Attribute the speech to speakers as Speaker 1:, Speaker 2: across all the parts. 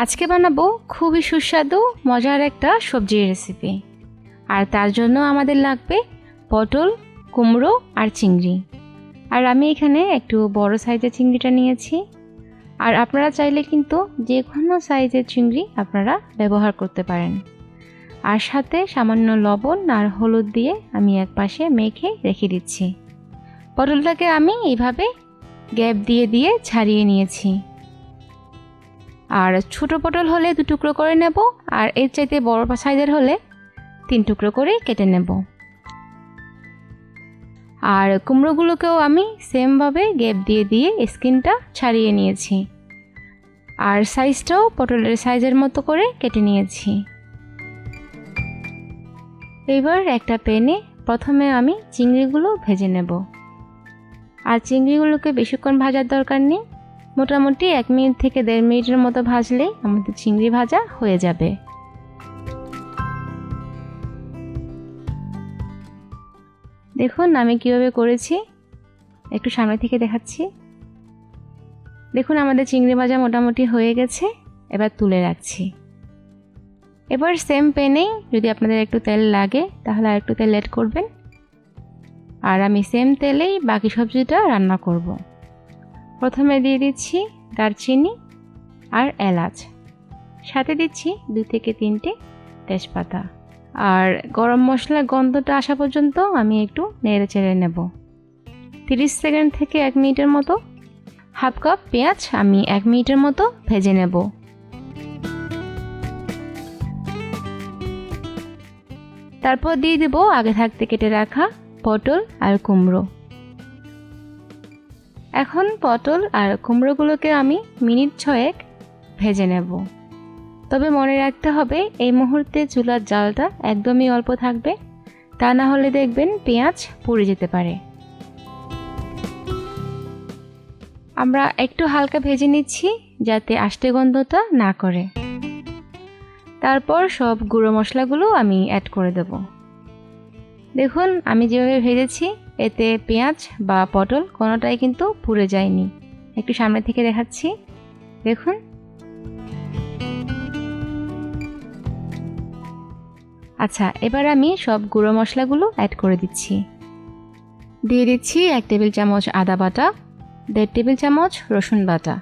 Speaker 1: আজকে বানাবো খুবই সুস্বাদু মজার একটা সবজির রেসিপি। আর তার জন্য আমাদের লাগবে পটল, কুমড়ো আর চিংড়ি। আর আমি এখানে একটু বড় সাইজের চিংড়িটা নিয়েছি। আর আপনারা চাইলে কিন্তু যে কোনো সাইজের চিংড়ি আপনারা ব্যবহার করতে পারেন। আর সাথে সামান্য লবণ আর হলুদ দিয়ে আমি একপাশে মেখে রেখে দিচ্ছি। পটলটাকে আমি এইভাবে গ্যাপ দিয়ে দিয়ে ছাড়িয়ে নিয়েছি। আর ছোট পটল হলে 2 টুকরো করে নেব, আর এর চাইতে বড় সাইজের হলে 3 টুকরো করে কেটে নেব। আর কুমড়োগুলোকেও আমি সেমভাবে গ্যাপ দিয়ে দিয়ে স্কিনটা ছাড়িয়ে নিয়েছি। আর সাইজটাও পটলের সাইজের মতো করে কেটে নিয়েছি। এবার একটা প্যানে প্রথমে আমি চিংড়িগুলো ভেজে নেব। আর চিংড়িগুলোকে বেশিক্ষণ ভাজার দরকার নেই, মোটামুটি 1 মিনিট থেকে 1.5 মিনিটের মতো ভাজলেই আমাদের চিংড়ি ভাজা হয়ে যাবে। দেখুন আমি কিভাবে করেছি, একটু সামনে থেকে দেখাচ্ছি। দেখুন আমাদের চিংড়ি ভাজা মোটামুটি হয়ে গেছে। এবার তুলে রাখছি। এবার সেম প্যানেই যদি আপনাদের একটু তেল লাগে তাহলে আর একটু তেল অ্যাড করবেন। আর আমি সেম তেলেই বাকি সবজিটা রান্না করব। প্রথমে দিয়ে দিচ্ছি দারচিনি আর এলাচ, সাথে দিচ্ছি 2 থেকে 3টে তেজপাতা। আর গরম মশলার গন্ধটা আসা পর্যন্ত আমি একটু নেড়ে চেড়ে নেব। 30 সেকেন্ড থেকে 1 মিনিটের মতো। হাফ কাপ পেঁয়াজ আমি 1 মিনিটের মতো ভেজে নেব। তারপর দিয়ে দেব আগে থাকতে কেটে রাখা পটল আর কুমড়ো। এখন পটল আর কুমড়োগুলোকে আমি মিনিট 6 ভেজে নেব। তবে মনে রাখতে হবে এই মুহূর্তে চুলার জালটা একদমই অল্প থাকবে, তা না হলে দেখবেন পেঁয়াজ পুড়ে যেতে পারে। আমরা একটু হালকা ভেজে নিচ্ছি যাতে আষ্টে গন্ধটা না করে। তারপর সব গুঁড়ো মশলাগুলো আমি অ্যাড করে দেব। দেখুন আমি যেভাবে ভেজেছি এতে পেঁয়াজ বা পটল কোনোটাই কিন্তু পুড়ে যায়নি। একটু সামনে থেকে দেখাচ্ছি, দেখুন। আচ্ছা, এবার আমি সব গুঁড়ো মশলাগুলো অ্যাড করে দিচ্ছি। দিয়ে দিচ্ছি 1 টেবিল চামচ আদা বাটা, 1.5 টেবিল চামচ রসুন বাটা।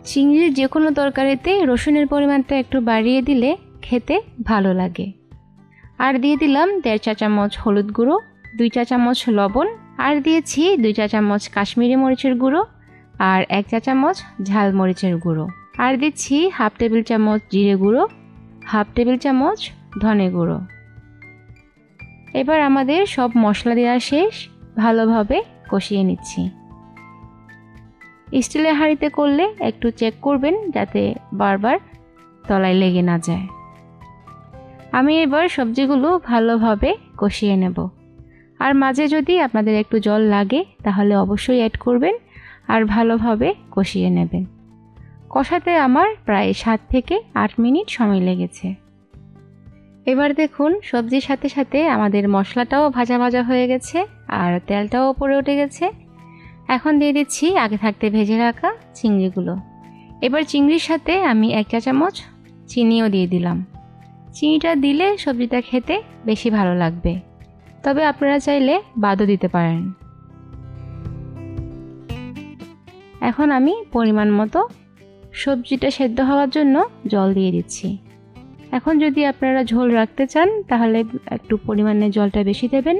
Speaker 1: চিংড়ির যে কোনো তরকারিতে রসুনের পরিমাণটা একটু বাড়িয়ে দিলে খেতে ভালো লাগে। আর দিয়ে দিলাম 1.5 চা চামচ হলুদ গুঁড়ো, 2 চা চামচ লবণ, আর দিয়েছি 2 চা চামচ কাশ্মীরি মরিচের গুঁড়ো আর 1 চা চামচ ঝাল মরিচের গুঁড়ো। আর দিচ্ছি হাফ টেবিল চামচ জিরে গুঁড়ো, হাফ টেবিল চামচ ধনে গুঁড়ো। এবার আমাদের সব মশলা দেওয়া শেষ, ভালোভাবে কষিয়ে নিচ্ছি। স্টিলের হাঁড়িতে করলে একটু চেক করবেন যাতে বারবার তলায় লেগে না যায়। আমি এবার সবজিগুলো ভালোভাবে কষিয়ে নেব। আর মাঝে যদি আপনাদের একটু জল লাগে তাহলে অবশ্যই অ্যাড করবেন আর ভালোভাবে কষিয়ে নেবেন। কষাতে আমার প্রায় 7 থেকে 8 মিনিট সময় লেগেছে। এবার দেখুন সবজির সাথে সাথে আমাদের মশলাটাও ভাজা ভাজা হয়ে গেছে আর তেলটাও উপরে উঠে গেছে। এখন দিয়ে দিচ্ছি আগে থাকতে ভেজে রাখা চিংড়িগুলো। এবার চিংড়ির সাথে আমি 1 চা চামচ চিনিও দিয়ে দিলাম। চিনিটা দিলে সবজিটা খেতে বেশি ভালো লাগবে, তবে আপনারা চাইলে বাদও দিতে পারেন। এখন আমি পরিমাণ মতো সবজিটা সেদ্ধ হওয়ার জন্য জল দিয়ে দিচ্ছি। এখন যদি আপনারা ঝোল রাখতে চান তাহলে একটু পরিমাণে জলটা বেশি দেবেন,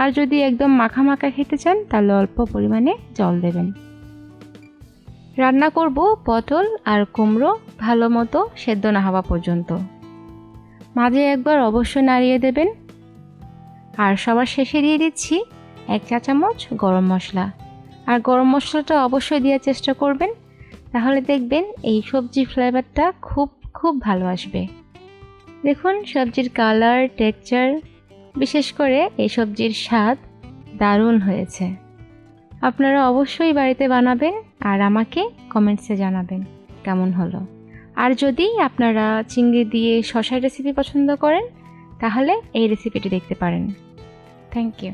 Speaker 1: আর যদি একদম মাখা মাখা খেতে চান তাহলে অল্প পরিমাণে জল দেবেন। রান্না করব পটল আর কুমড়ো ভালো মতো সেদ্ধ না হওয়া পর্যন্ত। মাঝে একবার অবশ্যই নাড়িয়ে দেবেন। আর সবার শেষে দিয়ে দিচ্ছি 1 চা চামচ গরম মশলা। আর গরম মশলাটা অবশ্যই দেওয়ার চেষ্টা করবেন, তাহলে দেখবেন এই সবজির ফ্লেভারটা খুব ভালো আসবে। দেখুন সবজির কালার, টেক্সচার, বিশেষ করে এই সবজির স্বাদ দারুণ হয়েছে। আপনারা অবশ্যই বাড়িতে বানাবেন আর আমাকে কমেন্টসে জানাবেন কেমন হলো। আর যদি আপনারা চিংড়ি দিয়ে শসার রেসিপি পছন্দ করেন তাহলে এই রেসিপিটি দেখতে পারেন। Thank you.